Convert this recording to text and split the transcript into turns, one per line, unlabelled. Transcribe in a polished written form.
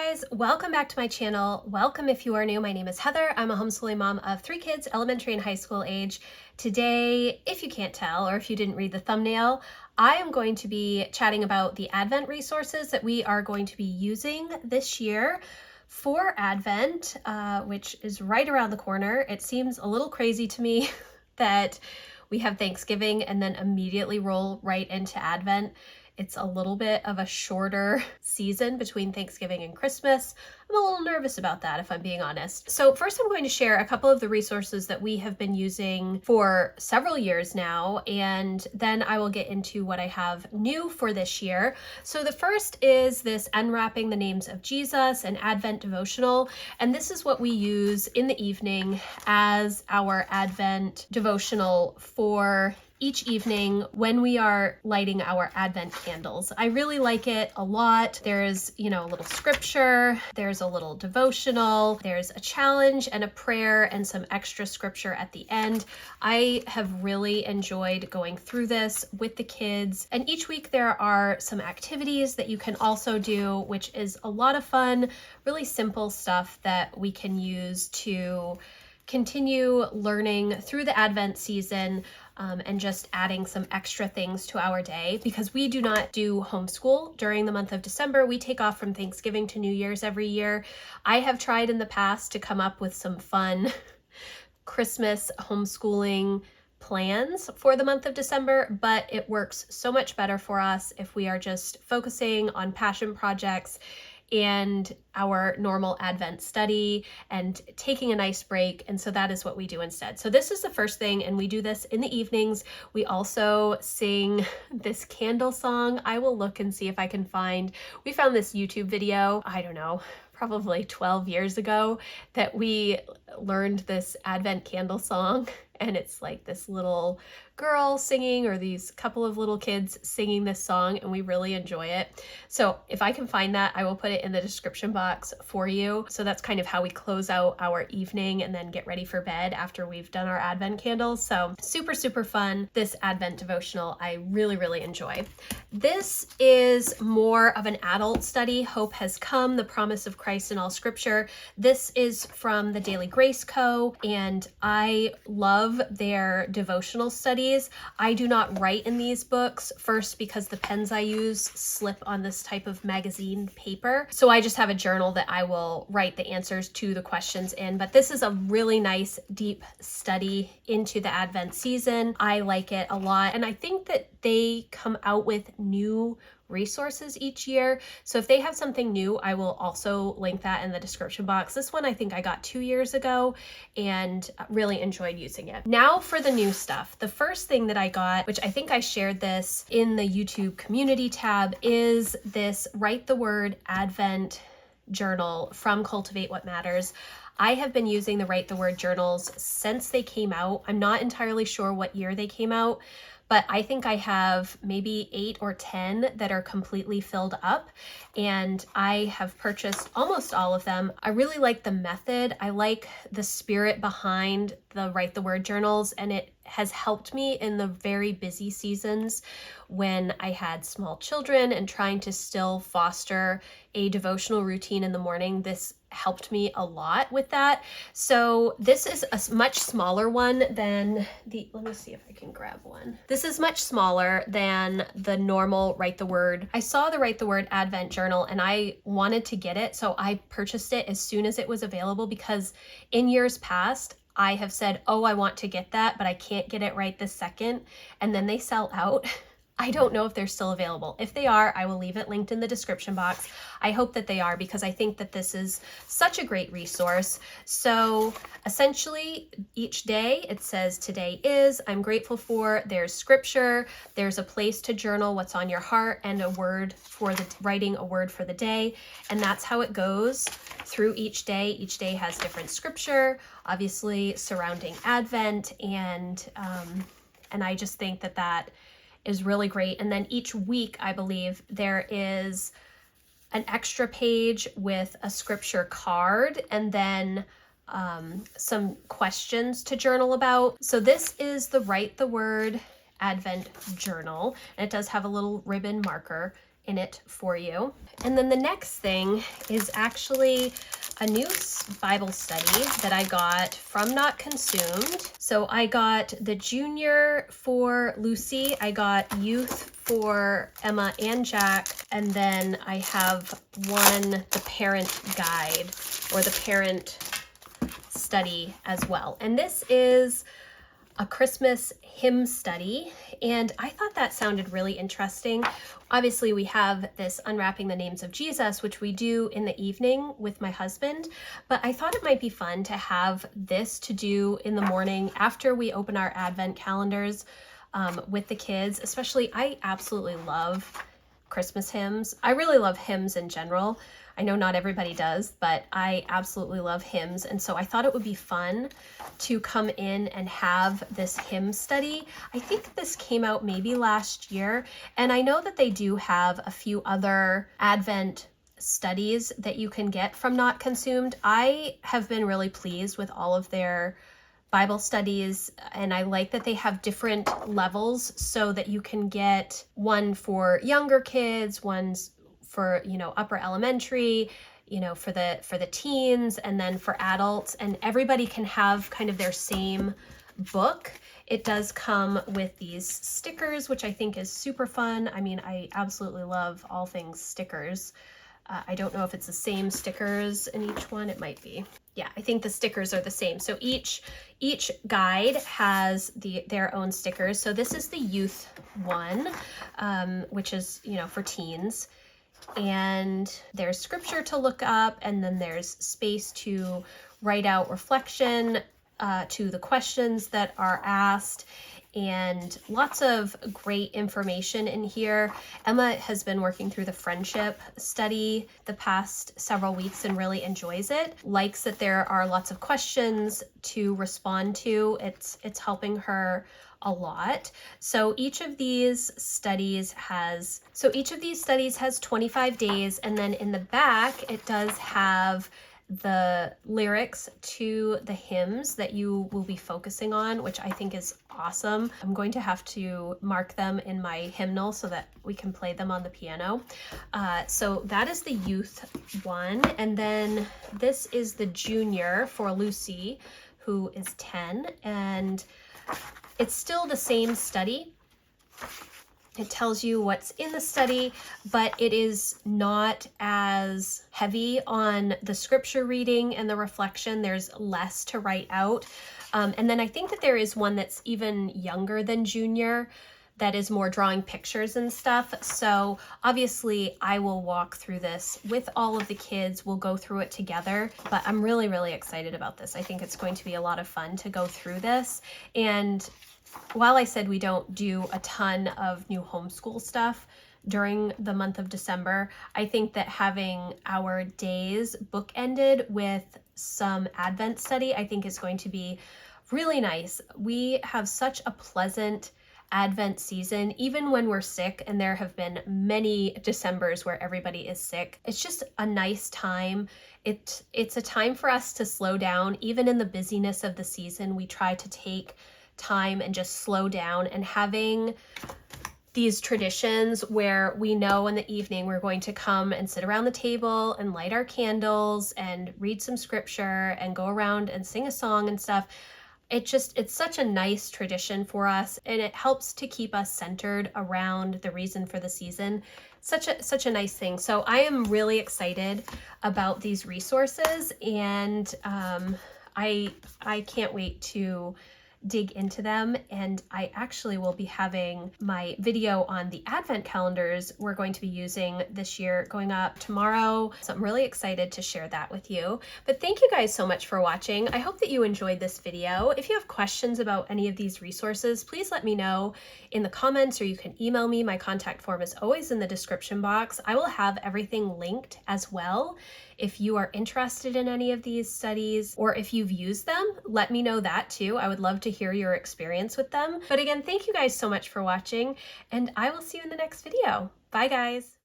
guys, welcome back to my channel. Welcome if you are new. My name is Heather. I'm a homeschooling mom of 3 kids, elementary and high school age. Today, if you can't tell or if you didn't read the thumbnail, I am going to be chatting about the Advent resources that we are going to be using this year for Advent, which is right around the corner. It seems a little crazy to me that we have Thanksgiving and then immediately roll right into Advent. It's a little bit of a shorter season between Thanksgiving and Christmas. I'm a little nervous about that, if I'm being honest. So first I'm going to share a couple of the resources that we have been using for several years now, and then I will get into what I have new for this year. So the first is this Unwrapping the Names of Jesus, an Advent devotional, and this is what we use in the evening as our Advent devotional for each evening when we are lighting our Advent candles. I really like it a lot. There's, a little scripture, there's a little devotional, there's a challenge and a prayer and some extra scripture at the end. I have really enjoyed going through this with the kids, and each week there are some activities that you can also do, which is a lot of fun, really simple stuff that we can use to continue learning through the Advent season, and just adding some extra things to our day, because we do not do homeschool during the month of December. We take off from Thanksgiving to New Year's every year. I have tried in the past to come up with some fun Christmas homeschooling plans for the month of December, but it works so much better for us if we are just focusing on passion projects and our normal Advent study and taking a nice break. And so that is what we do instead. So this is the first thing, and we do this in the evenings. We also sing this candle song. I will look and see if I can find, we found this YouTube video, I don't know, probably 12 years ago, that we learned this Advent candle song. And it's like this little girl singing, or these couple of little kids singing this song, and we really enjoy it. So if I can find that, I will put it in the description box for you. So that's kind of how we close out our evening and then get ready for bed after we've done our Advent candles. So super, super fun, this Advent devotional. I really, really enjoy. This is more of an adult study. Hope Has Come, the Promise of Christ in All Scripture. This is from the Daily Grace Co., and I love their devotional studies. I do not write in these books, first because the pens I use slip on this type of magazine paper. So I just have a journal that I will write the answers to the questions in. But this is a really nice, deep study into the Advent season. I like it a lot. And I think that they come out with new resources each year. So if they have something new, I will also link that in the description box. This one I think I got 2 years ago and really enjoyed using it. Now for the new stuff. The first thing that I got, which I think I shared this in the YouTube community tab, is this Write the Word Advent journal from Cultivate What Matters. I have been using the Write the Word journals since they came out. I'm not entirely sure what year they came out, but I think I have maybe 8 or 10 that are completely filled up, and I have purchased almost all of them. I really like the method. I like the spirit behind the Write the Word journals, and it has helped me in the very busy seasons when I had small children and trying to still foster a devotional routine in the morning. This helped me a lot with that. So this is a much smaller one than let me see if I can grab one. This is much smaller than the normal Write the Word. I saw the Write the Word Advent journal and I wanted to get it, so I purchased it as soon as it was available, because in years past, I have said, oh, I want to get that, but I can't get it right this second. And then they sell out. I don't know if they're still available. If they are, I will leave it linked in the description box. I hope that they are, because I think that this is such a great resource. So essentially each day it says today is, I'm grateful for, there's scripture, there's a place to journal what's on your heart, and a word for writing a word for the day. And that's how it goes through each day. Each day has different scripture, obviously surrounding Advent, and I just think that that is really great. And then each week, I believe, there is an extra page with a scripture card, and then some questions to journal about. So this is the Write the Word Advent journal, and it does have a little ribbon marker in it for you. And then the next thing is actually a new Bible study that I got from Not Consumed. So I got the junior for Lucy, I got youth for Emma and Jack, and then I have the parent guide or the parent study as well. And this is a Christmas hymn study, and I thought that sounded really interesting. Obviously, we have this Unwrapping the Names of Jesus, which we do in the evening with my husband, but I thought it might be fun to have this to do in the morning after we open our Advent calendars with the kids. Especially, I absolutely love Christmas hymns. I really love hymns in general. I know not everybody does, but I absolutely love hymns. And so I thought it would be fun to come in and have this hymn study. I think this came out maybe last year. And I know that they do have a few other Advent studies that you can get from Not Consumed. I have been really pleased with all of their Bible studies, and I like that they have different levels so that you can get one for younger kids, one's for, upper elementary, for the teens, and then for adults, and everybody can have kind of their same book. It does come with these stickers, which I think is super fun. I mean, I absolutely love all things stickers. I don't know if it's the same stickers in each one. It might be. Yeah, I think the stickers are the same. So each guide has their own stickers. So this is the youth one, which is, for teens. And there's scripture to look up, and then there's space to write out reflection to the questions that are asked, and lots of great information in here. Emma has been working through the friendship study the past several weeks and really enjoys it. Likes that there are lots of questions to respond to. It's helping her a lot. So each of these studies has 25 days, and then in the back it does have the lyrics to the hymns that you will be focusing on, which I think is awesome. I'm going to have to mark them in my hymnal so that we can play them on the piano. So that is the youth one. And then this is the junior for Lucy, who is 10. And it's still the same study. It tells you what's in the study, but it is not as heavy on the scripture reading and the reflection. There's less to write out. And then I think that there is one that's even younger than junior that is more drawing pictures and stuff. So obviously I will walk through this with all of the kids. We'll go through it together, but I'm really, really excited about this. I think it's going to be a lot of fun to go through this. And while I said we don't do a ton of new homeschool stuff during the month of December, I think that having our days bookended with some Advent study, I think is going to be really nice. We have such a pleasant Advent season, even when we're sick, and there have been many Decembers where everybody is sick. It's just a nice time. It's a time for us to slow down. Even in the busyness of the season, we try to take time and just slow down, and having these traditions where we know in the evening we're going to come and sit around the table and light our candles and read some scripture and go around and sing a song and stuff. It's such a nice tradition for us, and it helps to keep us centered around the reason for the season. Such a nice thing. So I am really excited about these resources, and I can't wait to dig into them. And I actually will be having my video on the Advent calendars we're going to be using this year going up tomorrow. So I'm really excited to share that with you. But thank you guys so much for watching. I hope that you enjoyed this video. If you have questions about any of these resources, please let me know in the comments, or you can email me. My contact form is always in the description box. I will have everything linked as well. If you are interested in any of these studies, or if you've used them, let me know that too. I would love to hear your experience with them. But again, thank you guys so much for watching, and I will see you in the next video. Bye guys.